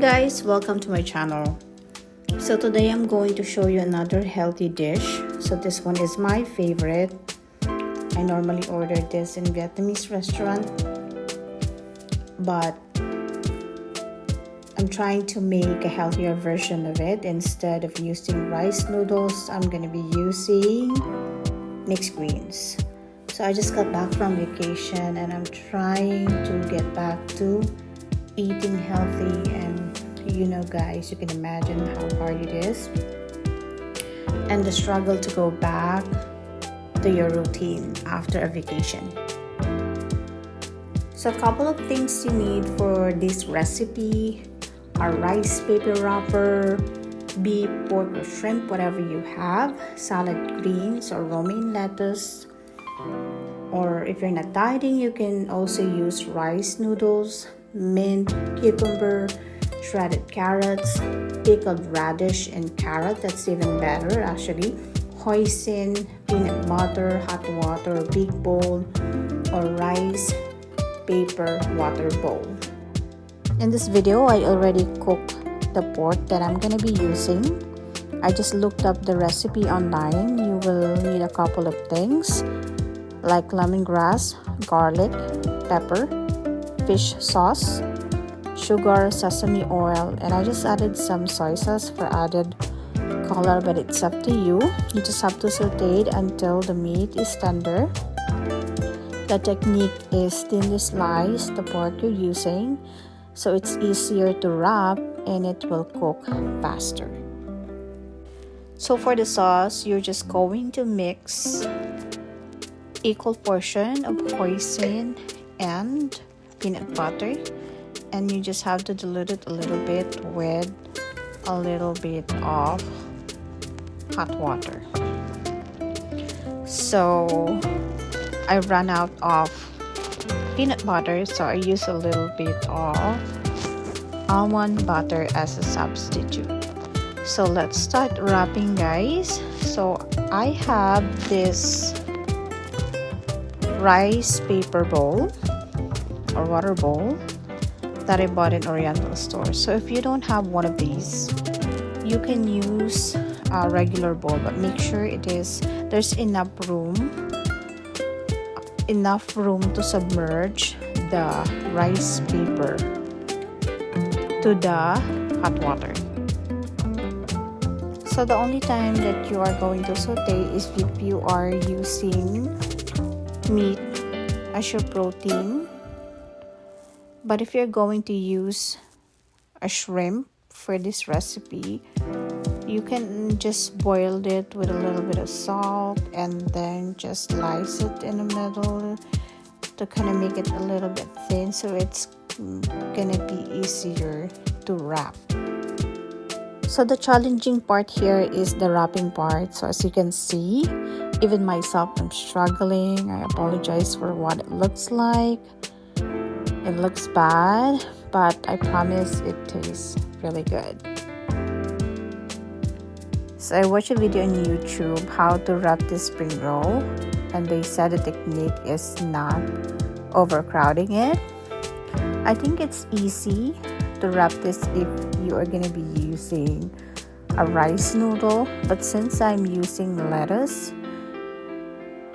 guys, welcome to my channel. So today I'm going to show you another healthy dish. So this one is my favorite. I normally order this in Vietnamese restaurant, but I'm trying to make a healthier version of it. Instead of using rice noodles, I'm going to be using mixed greens. So I just got back from vacation and I'm trying to get back to eating healthy, and you know guys, you can imagine how hard it is and the struggle to go back to your routine after a vacation. So a couple of things you need for this recipe are rice paper wrapper, beef, pork or shrimp, whatever you have, salad greens or romaine lettuce, or if you're not dieting, you can also use rice noodles, mint, cucumber, shredded carrots, pickled radish and carrot, that's even better actually, hoisin, peanut butter, hot water, big bowl, or rice paper water bowl. In this video, I already cooked the pork that I'm gonna be using. I just looked up the recipe online. You will need a couple of things like lemongrass, garlic, pepper, fish sauce, sugar, sesame oil, and I just added some soy sauce for added color, but it's up to you. You just have to saute it until the meat is tender. The technique is thinly slice the pork you're using so it's easier to wrap and it will cook faster. So for the sauce, you're just going to mix equal portion of hoisin and peanut butter, and you just have to dilute it a little bit with a little bit of hot water. So I ran out of peanut butter, so I use a little bit of almond butter as a substitute. So let's start wrapping, guys. So I have this rice paper bowl or water bowl that I bought in Oriental store. So if you don't have one of these, you can use a regular bowl, but make sure there's enough room to submerge the rice paper to the hot water. So the only time that you are going to saute is if you are using meat as your protein. But if you're going to use a shrimp for this recipe, you can just boil it with a little bit of salt and then just slice it in the middle to kind of make it a little bit thin, so it's gonna be easier to wrap. So the challenging part here is the wrapping part. So as you can see, even myself, I'm struggling. I apologize for what it looks like. It looks bad, but I promise it tastes really good. So I watched a video on YouTube how to wrap this spring roll, and they said the technique is not overcrowding it. I think it's easy to wrap this if you are going to be using a rice noodle, but since I'm using lettuce,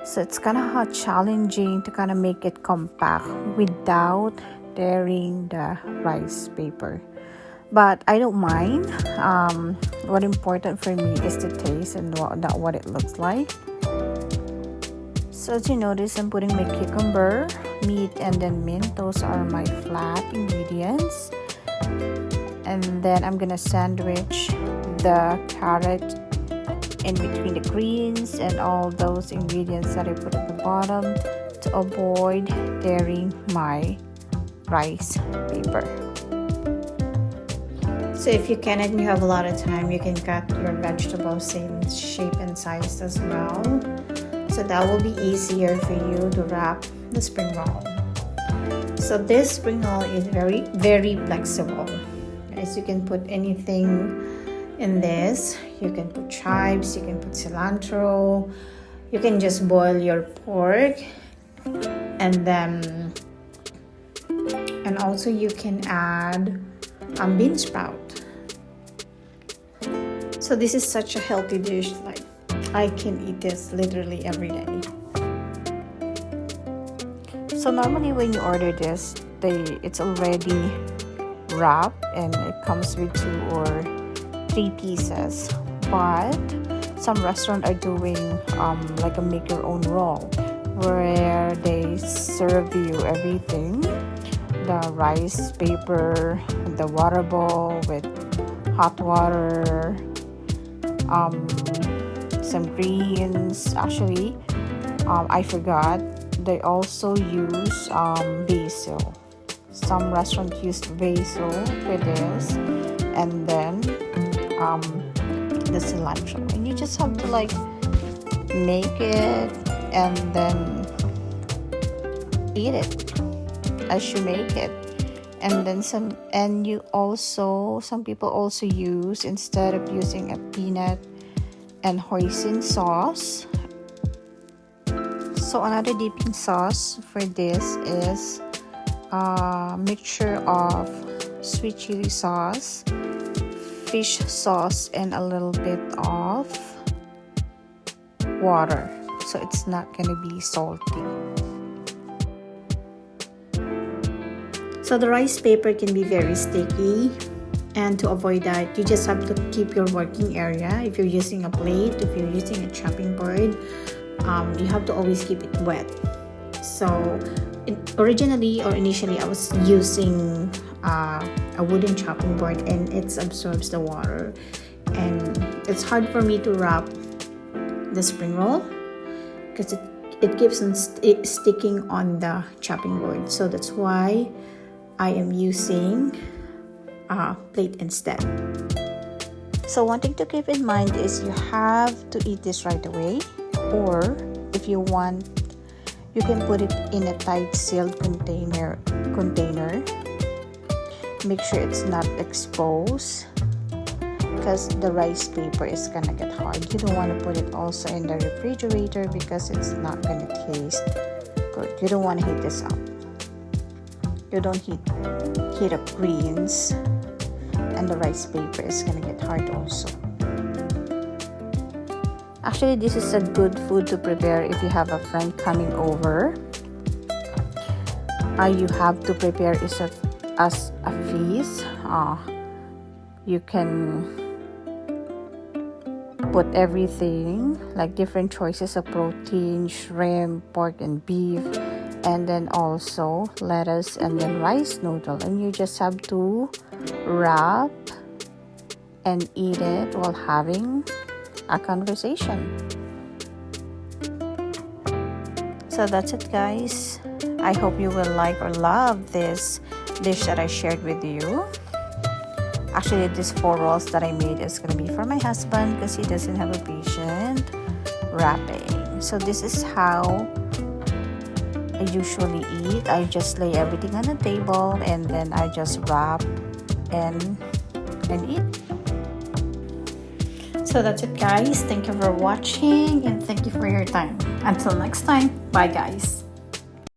so it's kind of challenging to kind of make it compact without tearing the rice paper. But I don't mind. What important for me is the taste and not what it looks like. So as you notice, I'm putting my cucumber, meat, and then mint. Those are my flat ingredients. And then I'm gonna sandwich the carrot in between the greens and all those ingredients that I put at the bottom to avoid tearing my rice paper. So if you can and you have a lot of time, you can cut your vegetables same shape and size as well. So that will be easier for you to wrap the spring roll. So this spring roll is very, very flexible. As you can put anything in this. You can put chives, you can put cilantro. You can just boil your pork, and also you can add bean sprout. So this is such a healthy dish. Like, I can eat this literally every day. So normally when you order this, it's already wrapped and it comes with 2 or 3 pieces. But some restaurants are doing like a make your own roll, where they serve you everything: the rice paper, the water bowl with hot water, some greens. Actually, I forgot, they also use basil. Some restaurants use basil for this, and then the cilantro, and you just have to like make it and then eat it as you make it. And then some people also use, instead of using a peanut and hoisin sauce, so another dipping sauce for this is a mixture of sweet chili sauce, fish sauce, and a little bit of water, so it's not gonna be salty. So the rice paper can be very sticky, and to avoid that, you just have to keep your working area. If you're using a plate, if you're using a chopping board, you have to always keep it wet. So initially I was using a wooden chopping board, and it absorbs the water, and it's hard for me to wrap the spring roll because it keeps on sticking on the chopping board. So that's why I am using a plate instead. So one thing to keep in mind is you have to eat this right away, or if you want, you can put it in a tight sealed container. Make sure it's not exposed, because the rice paper is gonna get hard. You don't want to put it also in the refrigerator because it's not gonna taste good. You don't want to heat this up. You don't heat up greens, and the rice paper is gonna get hard also. Actually, this is a good food to prepare if you have a friend coming over. You have to prepare it as a feast. You can put everything, like different choices of protein, shrimp, pork, and beef, and then also lettuce, and then rice noodle, and you just have to wrap and eat it while having a conversation. So that's it, guys. I hope you will like or love this dish that I shared with you. Actually, these 4 rolls that I made is going to be for my husband because he doesn't have a patient wrapping. So this is how I usually eat. I just lay everything on the table, and then I just wrap and eat. So that's it, guys. Thank you for watching, and thank you for your time. Until next time, bye, guys.